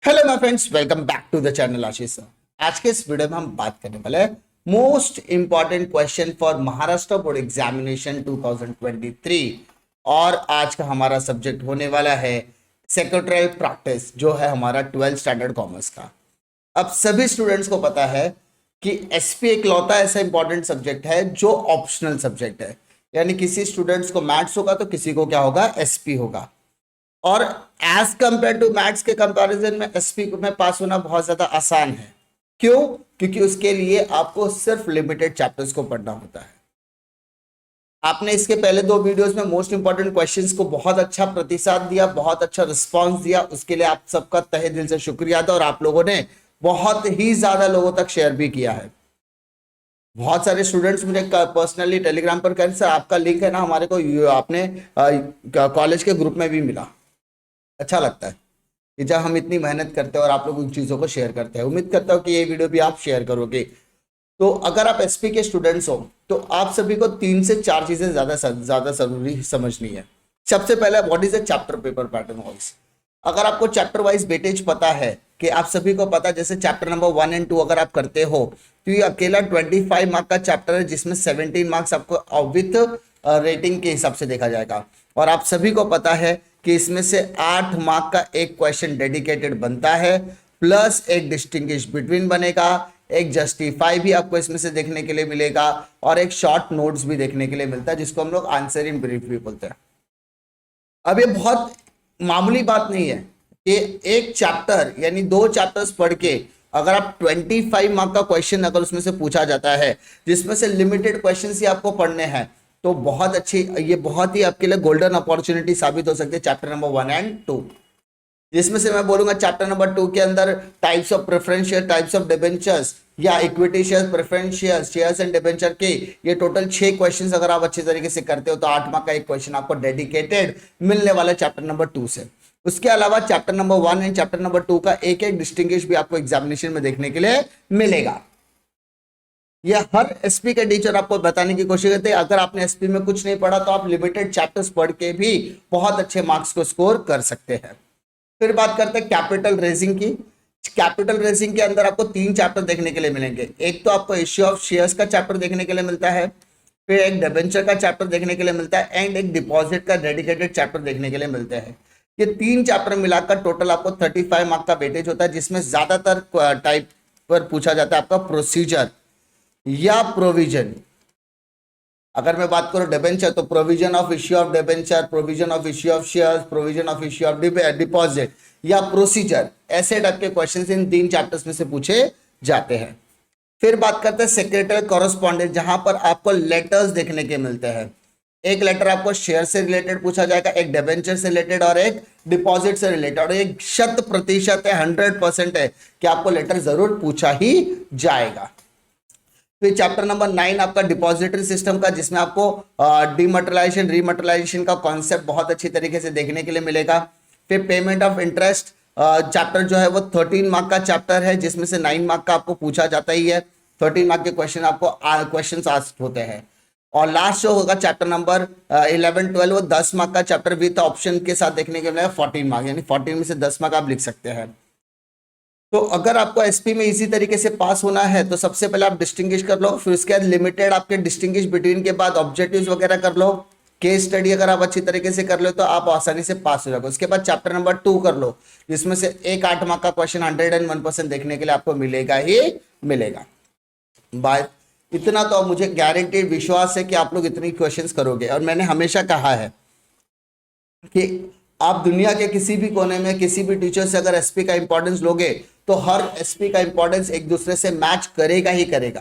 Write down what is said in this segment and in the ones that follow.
Hello my friends, welcome back to the channel Ashish sir. आज के इस वीडियो में हम बात करने वाले हैं most important question for Maharashtra board examination 2023। और आज का हमारा सब्जेक्ट होने वाला है सेक्रेटरियल प्रैक्टिस, जो है हमारा 12th स्टैंडर्ड कॉमर्स का। अब सभी स्टूडेंट्स को पता है कि एसपी इकलौता ऐसा इंपॉर्टेंट सब्जेक्ट है जो ऑप्शनल सब्जेक्ट है, यानी किसी स्टूडेंट्स को मैथ्स होगा तो किसी को क्या होगा, एसपी होगा। और एज कंपेयर टू मैथ्स के कंपैरिजन में एसपी में पास होना बहुत ज्यादा आसान है। क्यों? क्योंकि उसके लिए आपको सिर्फ लिमिटेड चैप्टर्स को पढ़ना होता है। आपने इसके पहले 2 वीडियोस में मोस्ट इंपॉर्टेंट क्वेश्चंस को बहुत अच्छा प्रतिसाद दिया, बहुत अच्छा रिस्पांस दिया, उसके लिए आप सबका तहे दिल से शुक्रिया था। और आप लोगों ने बहुत ही ज्यादा लोगों तक शेयर भी किया है। बहुत सारे स्टूडेंट्स मुझे पर्सनली टेलीग्राम पर कह, सर आपका लिंक है ना हमारे को आपने कॉलेज के ग्रुप में भी मिला। अच्छा लगता है कि जब हम इतनी मेहनत करते हैं और आप लोग उन चीज़ों को शेयर करते हैं। उम्मीद करता हूँ कि ये वीडियो भी आप शेयर करोगे। तो अगर आप एसपी के स्टूडेंट्स हो तो आप सभी को 3 से 4 चीज़ें ज़्यादा जरूरी समझनी है। सबसे पहले, what is a chapter paper pattern wise. अगर आपको चैप्टर वाइज वेटेज पता है कि आप सभी को पता है, जैसे चैप्टर नंबर 1 और 2 अगर आप करते हो तो ये अकेला 25 मार्क का चैप्टर है, जिसमें 17 मार्क्स आपको विथ रेटिंग के हिसाब से देखा जाएगा। और आप सभी को पता है कि इसमें से 8 मार्क का एक क्वेश्चन डेडिकेटेड बनता है, प्लस एक डिस्टिंग्विश बिटवीन बनेगा, एक जस्टिफाई भी आपको इसमें से देखने के लिए मिलेगा, और एक शॉर्ट नोट्स भी देखने के लिए मिलता है, जिसको हम लोग आंसर इन ब्रीफ भी बोलते हैं। अब ये बहुत मामूली बात नहीं है कि एक चैप्टर यानी 2 चैप्टर्स पढ़ के अगर आप 25 मार्क का क्वेश्चन अगर उसमें से पूछा जाता है, जिसमें से लिमिटेड क्वेश्चन ही आपको पढ़ने हैं, तो बहुत अच्छी, ये बहुत ही आपके लिए गोल्डन अपॉर्चुनिटी साबित हो सकती है चैप्टर नंबर 1 और 2। जिसमें से मैं बोलूंगा चैप्टर नंबर 2 के अंदर types of preference share, types of debentures या equity shares, preference shares, shares and debenture के ये टोटल 6 क्वेश्चंस अगर आप अच्छे तरीके से करते हो तो 8 मार्क का एक क्वेश्चन आपको डेडिकेटेड मिलने वाला चैप्टर नंबर 2 से। उसके अलावा chapter number 1 and chapter number 2 का एक एक डिस्टिंग्विश भी आपको एग्जामिनेशन में देखने के लिए मिलेगा। यह हर एसपी के टीचर आपको बताने की कोशिश करते हैं। अगर आपने एसपी में कुछ नहीं पढ़ा तो आप लिमिटेड चैप्टर्स पढ़ के भी बहुत अच्छे मार्क्स को स्कोर कर सकते हैं। फिर बात करते हैं कैपिटल रेजिंग की। कैपिटल रेजिंग के अंदर आपको 3 चैप्टर देखने के लिए मिलेंगे। एक तो आपको इश्यू ऑफ शेयर्स का चैप्टर देखने के लिए मिलता है, फिर एक डिबेंचर का चैप्टर देखने के लिए मिलता है, एंड एक डिपॉजिट का डेडिकेटेड चैप्टर देखने के लिए मिलते हैं। ये 3 चैप्टर मिलाकर टोटल आपको 35 मार्क का वेटेज होता है, जिसमें ज्यादातर टाइप पर पूछा जाता है आपका प्रोसीजर या प्रोविजन। अगर मैं बात करूं डिबेंचर तो provision of issue of debenture, provision of issue of shares, provision of issue of deposit या प्रोसीजर, ऐसे टाइप के क्वेश्चंस इन 3 चैप्टर्स में से पूछे जाते हैं। फिर बात करते हैं सेक्रेटरी कॉरेस्पॉन्डेंट, जहां पर आपको लेटर्स देखने के मिलते हैं। एक लेटर आपको शेयर से रिलेटेड पूछा जाएगा, एक डिबेंचर से रिलेटेड और एक डिपॉजिट से रिलेटेड। और एक 100% है, 100% है कि आपको लेटर जरूर पूछा ही जाएगा। फिर चैप्टर नंबर 9 आपका डिपॉजिटरी सिस्टम का, जिसमें आपको डीमटेरियलाइजेशन रीमटेरियलाइजेशन का कॉन्सेप्ट बहुत अच्छी तरीके से देखने के लिए मिलेगा। फिर पेमेंट ऑफ इंटरेस्ट चैप्टर जो है वो 13 मार्क का चैप्टर है, जिसमें से 9 मार्क का आपको पूछा जाता ही है। 13 मार्क के क्वेश्चन आपको क्वेश्चन आस्क्ड होते हैं। और लास्ट जो होगा चैप्टर नंबर 11 12 वो 10 मार्क का चैप्टर विद ऑप्शन के साथ देखने के मिलेगा 14 मार्क, यानी 14 में से 10 मार्क आप लिख सकते हैं। तो अगर आपको एसपी में इसी तरीके से पास होना है तो सबसे पहले आप डिस्टिंग्विश कर लो, फिर उसके बाद लिमिटेड आपके डिस्टिंग्विश बिटवीन के बाद ऑब्जेक्टिव्स वगैरह कर लो। केस स्टडी अगर आप अच्छी तरीके से कर लो तो आप आसानी से पास हो जाओगे। उसके बाद चैप्टर नंबर 2 कर लो, जिसमें से एक 8 मार्क का क्वेश्चन 101% देखने के लिए आपको मिलेगा ही मिलेगा। बाय इतना तो मुझे गारंटीड विश्वास है कि आप लोग इतनी क्वेश्चंस करोगे। और मैंने हमेशा कहा है कि आप दुनिया के किसी भी कोने में किसी भी टीचर से अगर एसपी का इंपॉर्टेंस लोगे तो हर एसपी का इंपॉर्टेंस एक दूसरे से मैच करेगा ही करेगा,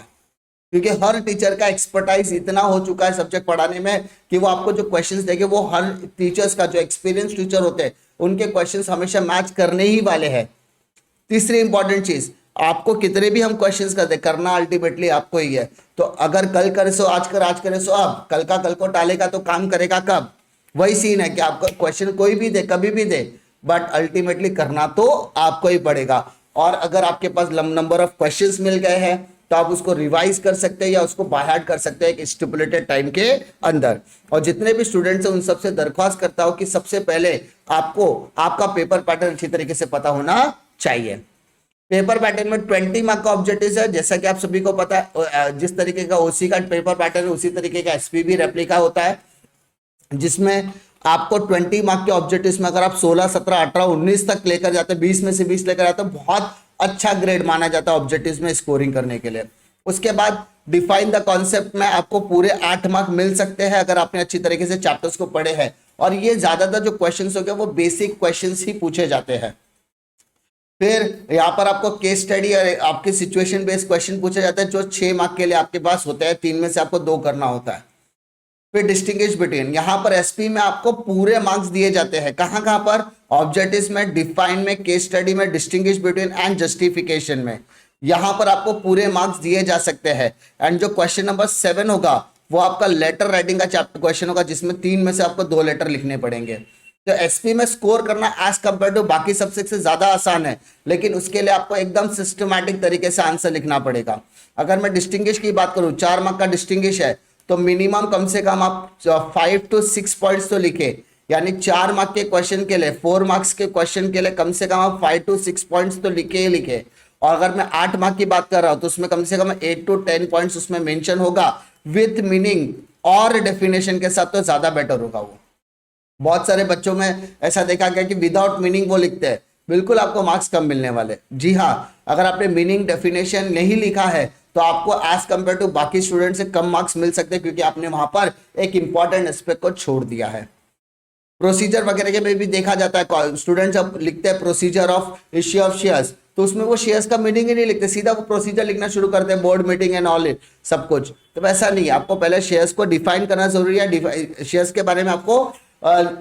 क्योंकि हर टीचर का एक्सपर्टाइज इतना हो चुका है सब्जेक्ट पढ़ाने में कि वो आपको जो क्वेश्चंस देंगे वो हर टीचर्स का, जो एक्सपीरियंस टीचर होते हैं उनके क्वेश्चंस हमेशा मैच करने ही वाले हैं। तीसरी इंपॉर्टेंट चीज, आपको कितने भी हम क्वेश्चंस करना अल्टीमेटली आपको ही है। तो अगर कल करे सो आज कर, आज करे सो अब, कल का कल को टालेगा तो काम करेगा कब। वही सीन है कि आपका क्वेश्चन कोई भी दे कभी भी दे, बट अल्टीमेटली करना तो आपको ही पड़ेगा। और अगर आपके पास नंबर ऑफ क्वेश्चंस मिल गए हैं तो आप उसको रिवाइज कर सकते हैं या उसको बाय हार्ट कर सकते हैं एक स्टिपुलेटेड टाइम के अंदर। और जितने भी स्टूडेंट्स हैं उन सबसे दरख्वास्त करता हूं कि सबसे पहले आपको आपका पेपर पैटर्न अच्छी तरीके से पता होना चाहिए। पेपर पैटर्न में 20 मार्क का ऑब्जेक्टिव है, जैसा कि आप सभी को पता है। जिस तरीके का ओसी का पेपर पैटर्न है उसी तरीके का एसपी भी रेप्लिका होता है, जिसमें आपको 20 मार्क के ऑब्जेक्टिव्स में अगर आप 16, 17, 18, 19 तक लेकर जाते हैं, 20 में से 20 लेकर आते हैं, बहुत अच्छा ग्रेड माना जाता है ऑब्जेक्टिव्स में स्कोरिंग करने के लिए। उसके बाद डिफाइन द कॉन्सेप्ट में आपको पूरे 8 मार्क मिल सकते हैं अगर आपने अच्छी तरीके से चैप्टर्स को पढ़े हैं, और ये ज्यादातर जो क्वेश्चंस हो गए वो बेसिक क्वेश्चंस ही पूछे जाते हैं। फिर यहाँ पर आपको केस स्टडी और आपके सिचुएशन बेस्ड क्वेश्चन पूछे जाते हैं जो 6 मार्क के लिए आपके पास होते हैं, 3 में से आपको 2 करना होता है। फिर डिस्टिंग्विश बिटवीन, यहाँ पर एसपी में आपको पूरे मार्क्स दिए जाते हैं। कहाँ कहाँ पर? ऑब्जेक्टिव्स में, डिफाइन में, केस स्टडी में, डिस्टिंग्विश बिटवीन एंड जस्टिफिकेशन में। यहाँ पर आपको पूरे मार्क्स दिए जा सकते हैं। एंड जो क्वेश्चन नंबर 7 होगा वो आपका लेटर राइटिंग का चैप्टर क्वेश्चन होगा, जिसमें 3 में से आपको 2 लेटर लिखने पड़ेंगे। तो एसपी में स्कोर करना एज कंपेयर टू बाकी सब्जेक्ट से ज्यादा आसान है, लेकिन उसके लिए आपको एकदम सिस्टमैटिक तरीके से आंसर लिखना पड़ेगा। अगर मैं डिस्टिंग्विश की बात करूं, 4 मार्क का डिस्टिंग्विश है, तो मिनिमम कम से कम आप 5 to 6 पॉइंट्स तो लिखे, यानी 4 मार्क के क्वेश्चन के लिए, 4 मार्क्स के क्वेश्चन के लिए कम से कम आप 5 to 6 पॉइंट्स तो लिखे ही लिखे। और अगर मैं 8 मार्क की बात कर रहा हूं तो उसमें कम से कम 8 to 10 पॉइंट्स उसमें मेंशन होगा विथ मीनिंग और डेफिनेशन के साथ, तो ज्यादा बेटर होगा वो। बहुत सारे बच्चों में ऐसा देखा गया कि विदाउट मीनिंग वो लिखते हैं, बिल्कुल आपको मार्क्स कम मिलने वाले। जी हाँ, अगर आपने मीनिंग डेफिनेशन नहीं लिखा है तो आपको एज कंपेयर टू बाकी स्टूडेंट से कम मार्क्स मिल सकते हैं, क्योंकि आपने वहां पर एक इंपॉर्टेंट एस्पेक्ट को छोड़ दिया है। प्रोसीजर वगैरह के में भी देखा जाता है, स्टूडेंट जब लिखते हैं procedure of issue of shares, तो उसमें वो शेयर्स का मीनिंग ही नहीं लिखते, सीधा वो प्रोसीजर लिखना शुरू करते हैं, board meeting and all it सब कुछ। तो वैसा नहीं है, आपको पहले शेयर्स को डिफाइन करना जरूरी है, शेयर्स के बारे में आपको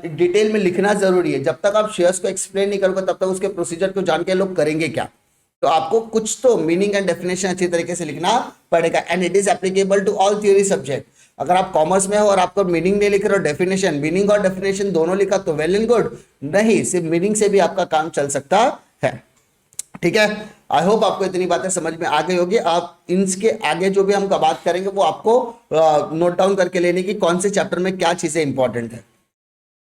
डिटेल में लिखना जरूरी है। जब तक आप शेयर्स को एक्सप्लेन नहीं करोगे तब तक उसके प्रोसीजर को जान के लोग करेंगे क्या? तो आपको कुछ तो मीनिंग एंड डेफिनेशन अच्छी तरीके से लिखना पड़ेगा। And it is applicable to all theory subject. अगर आप कॉमर्स में हो और आपको मीनिंग नहीं लिख रहे हो, डेफिनेशन, मीनिंग और डेफिनेशन दोनों लिखा तो वेल एंड गुड, नहीं सिर्फ मीनिंग से भी आपका काम चल सकता है। ठीक है, आई होप आपको इतनी बातें समझ में आ गई होगी। आप इनके आगे जो भी हम बात करेंगे वो आपको नोट डाउन करके लेने की, कौन से चैप्टर में क्या चीजें इंपॉर्टेंट है।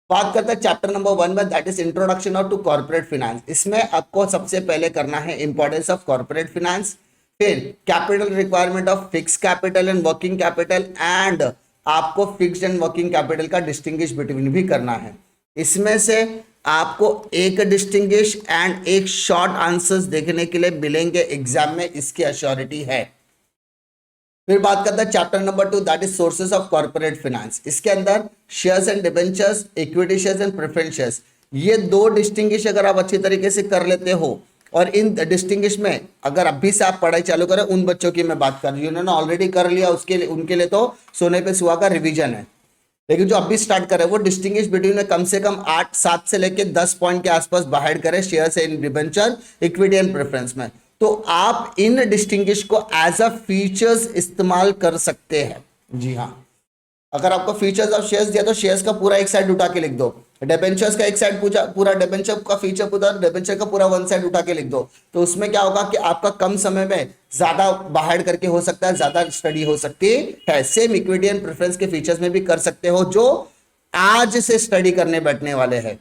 बात करते हैं चैप्टर नंबर 1 में, that is introduction of to corporate finance. इसमें आपको सबसे पहले करना है इंपॉर्टेंस ऑफ कॉर्पोरेट फाइनेंस, फिर capital requirement of fix capital and working capital, and आपको फिक्स्ड एंड वर्किंग कैपिटल का डिस्टिंग्विश बिटवीन भी करना है। इसमें से आपको एक डिस्टिंग्विश एंड एक शॉर्ट आंसर्स देखने के लिए मिलेंगे एग्जाम में, इसकी अश्योरिटी है। फिर बात करते हैं chapter number 2, that is sources of corporate finance. इसके अंदर shares and debentures, equity shares and preference shares, ये 2 डिस्टिंग्विश अगर आप अच्छी तरीके से कर लेते हो, और इन डिस्टिंग्विश में अगर अभी से आप पढ़ाई चालू करें, उन बच्चों की मैं बात कर रही हूँ जिन्होंने ऑलरेडी कर लिया, उसके लिए उनके लिए तो सोने पे सुहा का रिवीजन है। लेकिन जो अभी स्टार्ट करे वो डिस्टिंग्विश बिटवीन में कम से कम 7 से लेकर 10 पॉइंट के आसपास बाहर करें, shares and debenture, equity and preference में। तो आप इन डिस्टिंग्विश को एज अ फीचर्स इस्तेमाल कर सकते हैं। जी हाँ, अगर आपको फीचर्स ऑफ शेयर्स दिया तो शेयर्स का पूरा एक साइड उठा के लिख दो, डिबेंचर्स का एक साइड पूरा डिबेंचर का फीचर पूरा डिबेंचर का पूरा 1 साइड उठा के लिख दो। तो उसमें क्या होगा कि आपका कम समय में ज्यादा बाहर करके हो सकता है, ज्यादा स्टडी हो सकती है। सेम इक्विटी एंड प्रेफरेंस के फीचर्स में भी कर सकते हो, जो आज से स्टडी करने बैठने वाले हैं।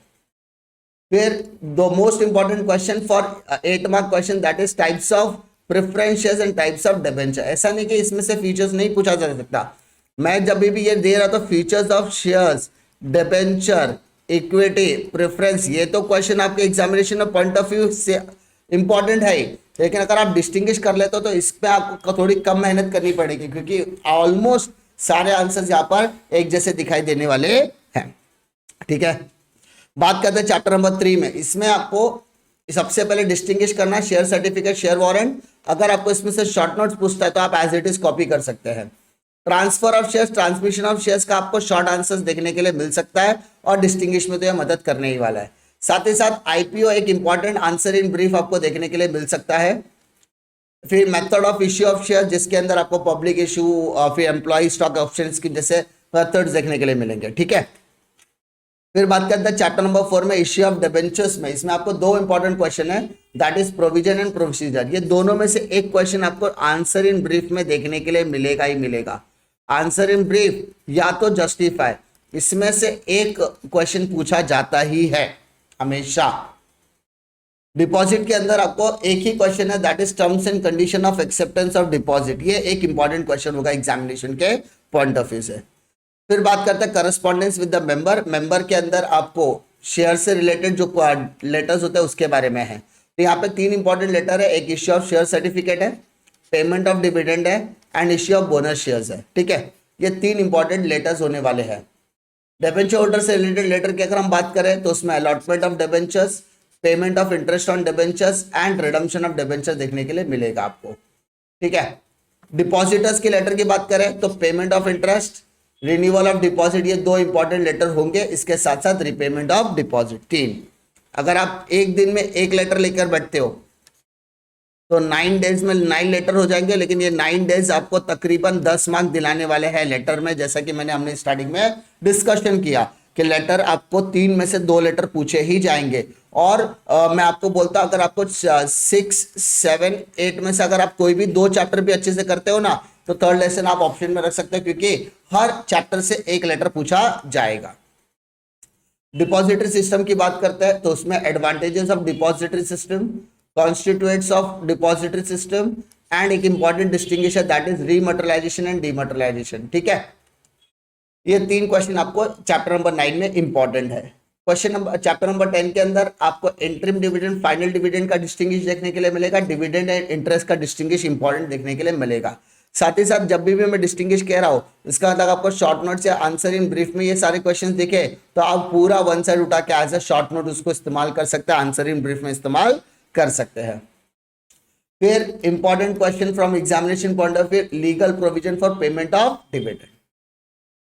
फिर the most important question for 8 mark question, that is types of preference shares and types of debenture. ऐसा नहीं कि इसमें से फीचर्स नहीं पूछा जा सकता, मैं जब भी ये दे रहा था features of shares, debenture, equity, preference, ये तो क्वेश्चन आपके एग्जामिनेशन में पॉइंट ऑफ व्यू से इंपॉर्टेंट है, लेकिन अगर आप डिस्टिंग्विश कर लेते हो तो इस पे आपको थोड़ी कम मेहनत करनी पड़ेगी, क्योंकि ऑलमोस्ट सारे आंसर्स यहाँ पर एक जैसे दिखाई देने वाले हैं। ठीक है, बात करते हैं चैप्टर नंबर 3 में। इसमें आपको सबसे पहले डिस्टिंग्विश करना शेयर सर्टिफिकेट, शेयर वारंट। अगर आपको इसमें से शॉर्ट नोट्स पूछता है तो आप एज इट इज कॉपी कर सकते हैं। Transfer of shares, transmission of shares का आपको शॉर्ट आंसर्स देखने के लिए मिल सकता है, और डिस्टिंग्विश में तो यह मदद करने ही वाला है। साथ ही साथ आईपीओ एक इंपॉर्टेंट आंसर इन ब्रीफ आपको देखने के लिए मिल सकता है। फिर method of issue of share, जिसके अंदर आपको पब्लिक इशू, फिर एम्प्लॉय स्टॉक ऑप्शंस की जैसे मेथड्स देखने के लिए मिलेंगे। ठीक है, फिर बात करते हैं चैप्टर नंबर 4 में इश्यू ऑफ डिबेंचर्स में। इसमें आपको 2 इंपॉर्टेंट क्वेश्चन है, that is provision and procedure. ये दोनों में से एक क्वेश्चन आपको आंसर इन ब्रीफ में देखने के लिए मिलेगा ही मिलेगा। आंसर इन ब्रीफ या तो जस्टिफाई, इसमें से एक क्वेश्चन पूछा जाता ही है हमेशा। डिपॉजिट के अंदर आपको एक ही क्वेश्चन है, that is terms and condition of acceptance of deposit. ये एक इंपॉर्टेंट क्वेश्चन होगा एग्जामिनेशन के पॉइंट ऑफ व्यू से। फिर बात करते हैं correspondence with the member. Member के अंदर आपको शेयर से रिलेटेड जो लेटर्स होते हैं उसके बारे में है। तो यहाँ पे 3 इंपॉर्टेंट लेटर है, एक इश्यू ऑफ शेयर सर्टिफिकेट है, पेमेंट ऑफ डिविडेंड है and issue of bonus shares है। ठीक है, ये 3 इंपॉर्टेंट लेटर्स होने वाले हैं। डिबेंचर होल्डर से रिलेटेड लेटर की अगर हम बात करें तो उसमें allotment of debentures, payment of interest on debentures and redemption of debenture देखने के लिए मिलेगा आपको। ठीक है, डिपॉजिटर्स के लेटर की बात करें तो payment of interest, renewal of deposit, ये 2 इंपॉर्टेंट लेटर होंगे। इसके साथ साथ रिपेमेंट ऑफ डिपॉजिट 3। अगर आप एक दिन में एक लेटर लेकर बैठते हो तो 9 डेज में 9 लेटर हो जाएंगे, लेकिन ये 9 डेज आपको तकरीबन 10 मार्क दिलाने वाले हैं लेटर में। जैसा कि हमने स्टार्टिंग में डिस्कशन किया कि लेटर आपको 3 में से 2 लेटर पूछे ही जाएंगे। और मैं आपको बोलता अगर आपको 6, 7, 8 में से अगर आप कोई भी 2 चैप्टर भी अच्छे से करते हो ना तो 3rd लेसन आप ऑप्शन में रख सकते हो, क्योंकि हर चैप्टर से एक लेटर पूछा जाएगा। डिपॉजिटरी सिस्टम की बात करते हैं तो उसमें advantages of depository system, constituents of depository system and एक important distinguisher that is rematerialization and dematerialization. ठीक है, ये 3 क्वेश्चन आपको चैप्टर नंबर 9 में इंपॉर्टेंट है। चैप्टर नंबर 10 के अंदर आपको इंटरिम डिविडेंड, फाइनल डिविडेंड का डिस्टिंग्विश देखने के लिए मिलेगा, डिविडेंड एंड इंटरेस्ट का डिस्टिंग्विश इंपॉर्टेंट देखने के लिए मिलेगा। साथ ही साथ जब भी मैं डिस्टिंग्विश कह रहा हूं इसका मतलब आपको शॉर्ट नोट से आंसर इन ब्रीफ में ये सारे क्वेश्चंस दिखे तो आप पूरा वन साइड उठा के एज अ शॉर्ट नोट उसको इस्तेमाल कर सकते हैं, आंसर इन ब्रीफ में इस्तेमाल कर सकते हैं। फिर important question from examination point of view, legal provision for payment of dividend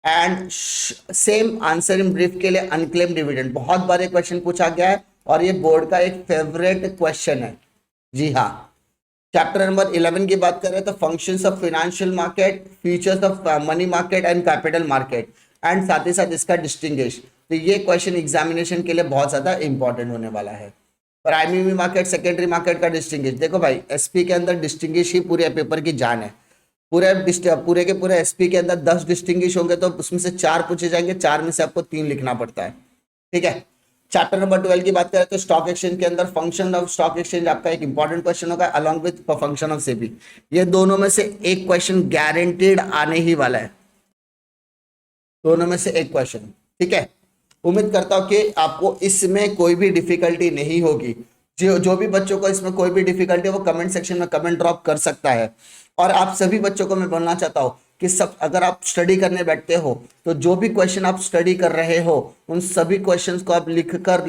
and same answer in brief के लिए अनक्लेम डिविडेंड बहुत बार क्वेश्चन पूछा गया है और ये बोर्ड का एक फेवरेट क्वेश्चन है। जी हाँ, चैप्टर नंबर 11 की बात करें तो functions of financial market, features of money market and capital market and साथ ही साथ इसका डिस्टिंग्विश। तो ये क्वेश्चन एग्जामिनेशन के लिए बहुत ज्यादा इंपॉर्टेंट होने वाला है। प्राइमरी मार्केट, सेकेंडरी मार्केट का डिस्टिंग्विश, देखो भाई एसपी के अंदर डिस्टिंग्विश ही पूरे पेपर की जान है। पूरे के पूरे एसपी के अंदर 10 डिस्टिंग्विश होंगे तो उसमें से 4 पूछे जाएंगे, 4 में से आपको 3 लिखना पड़ता है। ठीक है, चैप्टर नंबर 12 की बात करें तो स्टॉक एक्सचेंज के अंदर फंक्शन ऑफ स्टॉक एक्सचेंज आपका एक इंपॉर्टेंट क्वेश्चन होगा along with function of SEBI. ये दोनों में से एक क्वेश्चन गारंटीड आने ही वाला है, दोनों में से एक क्वेश्चन। ठीक है, उम्मीद करता हूं कि आपको इसमें कोई भी डिफिकल्टी नहीं होगी। जो भी बच्चों को इसमें कोई भी डिफिकल्टी है वो कमेंट सेक्शन में कमेंट ड्रॉप कर सकता है। और आप सभी बच्चों को मैं बोलना चाहता हूं कि सब अगर आप स्टडी करने बैठते हो तो जो भी क्वेश्चन आप स्टडी कर रहे हो उन सभी क्वेश्चंस को आप लिख कर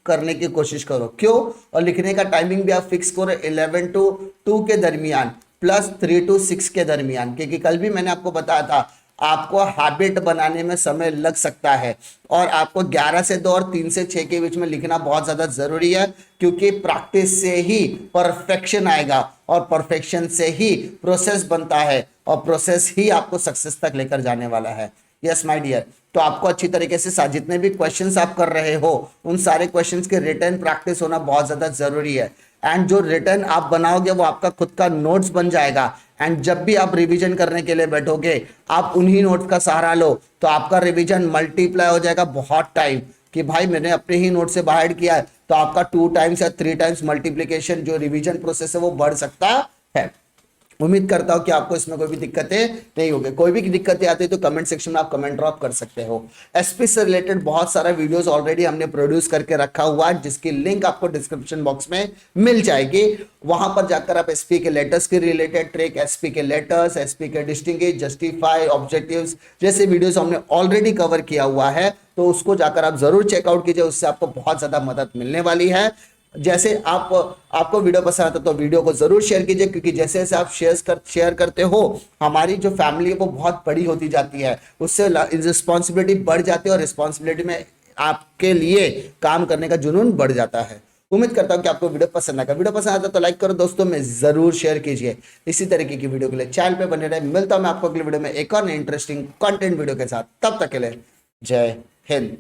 करने की कोशिश करो। क्यों? और लिखने का टाइमिंग भी आप फिक्स करो 11 to 2 के दरमियान प्लस 3 to 6 के दरमियान, क्योंकि कल भी मैंने आपको बताया था आपको हैबिट बनाने में समय लग सकता है और आपको 11 से 2 और 3 से 6 के बीच में लिखना बहुत ज़्यादा ज़रूरी है, क्योंकि प्रैक्टिस से ही परफेक्शन आएगा और परफेक्शन से ही प्रोसेस बनता है और प्रोसेस ही आपको सक्सेस तक लेकर जाने वाला है। यस माय डियर, तो आपको अच्छी तरीके से जितने भी क्वेश्चंस आप कर रहे हो उन सारे क्वेश्चंस के रिटर्न प्रैक्टिस होना बहुत ज़्यादा ज़रूरी है। एंड जो रिटर्न आप बनाओगे वो आपका खुद का नोट्स बन जाएगा। एंड जब भी आप रिवीजन करने के लिए बैठोगे आप उन्हीं नोट्स का सहारा लो तो आपका रिवीजन मल्टीप्लाई हो जाएगा बहुत टाइम कि भाई मैंने अपने ही नोट से बाहर किया है, तो आपका 2 टाइम्स या 3 टाइम्स मल्टीप्लिकेशन जो रिवीजन प्रोसेस है वो बढ़ सकता है। उम्मीद करता हूं कि आपको इसमें कोई भी दिक्कतें नहीं होगी। कोई भी दिक्कतें आती है तो कमेंट सेक्शन में आप कमेंट ड्रॉप कर सकते हो। एसपी से रिलेटेड बहुत सारा वीडियोस ऑलरेडी हमने प्रोड्यूस करके रखा हुआ है जिसकी लिंक आपको डिस्क्रिप्शन बॉक्स में मिल जाएगी। वहां पर जाकर आप एसपी के लेटर्स के रिलेटेड ट्रिक, एसपी के लेटर्स, एसपी के डिस्टिंग्विश, जस्टिफाई, ऑब्जेक्टिव्स जैसे वीडियोस हमने ऑलरेडी कवर किया हुआ है, तो उसको जाकर आप जरूर चेकआउट कीजिए, उससे आपको बहुत ज्यादा मदद मिलने वाली है। जैसे आपको वीडियो पसंद आता तो वीडियो को जरूर शेयर कीजिए, क्योंकि जैसे जैसे आप शेयर करते हो हमारी जो फैमिली है वो बहुत बड़ी होती जाती है, उससे रिस्पॉन्सिबिलिटी बढ़ जाती है और रिस्पॉन्सिबिलिटी में आपके लिए काम करने का जुनून बढ़ जाता है। उम्मीद करता हूं कि आपको वीडियो पसंद आएगा। वीडियो पसंद आता तो लाइक करो, दोस्तों में जरूर शेयर कीजिए। इसी तरीके की वीडियो के लिए चैनल पे बने रहे। मिलता हूं मैं आपको अगले वीडियो में एक और इंटरेस्टिंग कंटेंट वीडियो के साथ, तब तक के लिए जय हिंद।